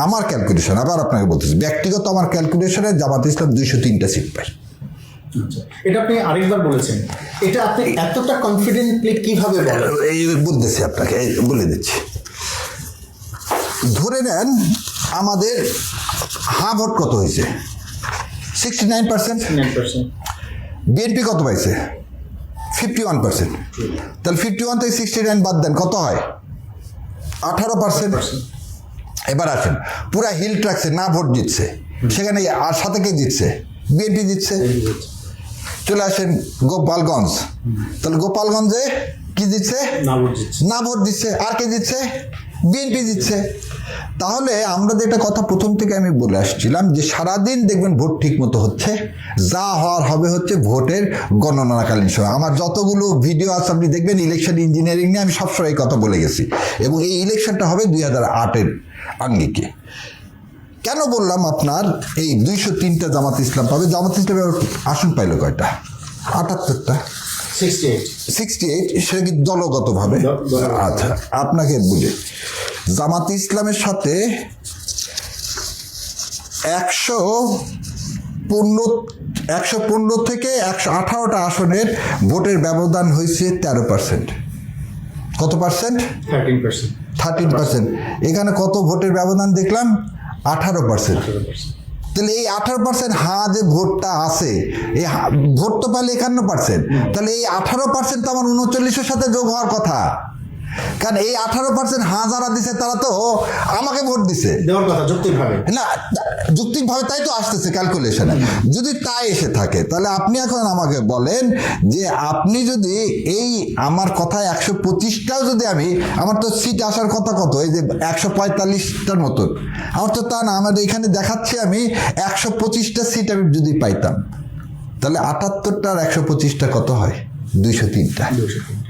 আমার ক্যালকুলেশন, আবার আপনাকে বলতেছি ব্যক্তিগত আমার ক্যালকুলেশনে জামাত ইসলাম 203টা সিট পায়। এটা আপনি আরেকবার বলেছেন, এটা আপনি এতটা কনফিডেন্টলি কিভাবে বলেন? এই বলতেছি আপনাকে, বলে দিচ্ছি। ধরে নেন আমাদের ভোট কত হয়েছে, 69%। বিএনপি কত পাইছে, 51%। তাহলে 51 থেকে 69 বাদ দেন, কত হয়, 18%। এবার আসেন পুরা হিল ট্রাক্সে না ভোট দিচ্ছে, সেখানে আর সাথে কে দিচ্ছে, বিএনপি দিচ্ছে। চলে আসেন গোপালগঞ্জ, তাহলে গোপালগঞ্জে কি দিচ্ছে, না ভোট দিচ্ছে। আর কে দিচ্ছে, বিএনপি দিচ্ছে। তাহলে আমরা যেটা কথা প্রথম থেকে আমি বলে আসছিলাম যে সারাদিন দেখবেন ভোট ঠিক মতো হচ্ছে, যা হওয়ার হবে হচ্ছে ভোটের গণনাকালীন সময়। আমার যতগুলো ভিডিও আছে আপনি দেখবেন ইলেকশন ইঞ্জিনিয়ারিং নিয়ে আমি সবসময় এই কথা বলে গেছি, এবং এই ইলেকশনটা হবে 2008-এর আঙ্গিকে। কেন বললাম আপনার এই 203টা জামাত ইসলাম পাবে। জামাত ইসলাম আসন পাইল কয়টা, 78টা, 68। সেটা কি দলগতভাবে? আচ্ছা, আপনাকে বুঝে জামাত ইসলামের সাথে 115 থেকে 118টা আসনের ভোটের ব্যবধান হয়েছে 13%। কত পার্সেন্ট? 13%। এখানে কত ভোটের ব্যবধান দেখলাম, 18%। তাহলে এই 18% যে ভোটটা আছে, এই ভোট তো পাইলে 51%, তাহলে এই 18% তো আমার 39-এর সাথে যোগ হওয়ার কথা। কারণ এই 18% যারা দিছে তারা তো আমাকে ভোট দিছে দেওয়ার কথা যৌক্তিকভাবে, না যৌক্তিকভাবে, তাই তো আসতেছে ক্যালকুলেশনে। যদি তাই এসে থাকে তাহলে আপনি এখন আমাকে বলেন যে আপনি যদি এই আমার কথায় 125টাও যদি আমার তো সিট আসার কথা কত, এই যে 145টার মতো, আমার তো তা না, আমাদের এখানে দেখাচ্ছে আমি 125টা সিট আমি যদি পাইতাম, তাহলে 78টার 125টা কত হয়, 203টা।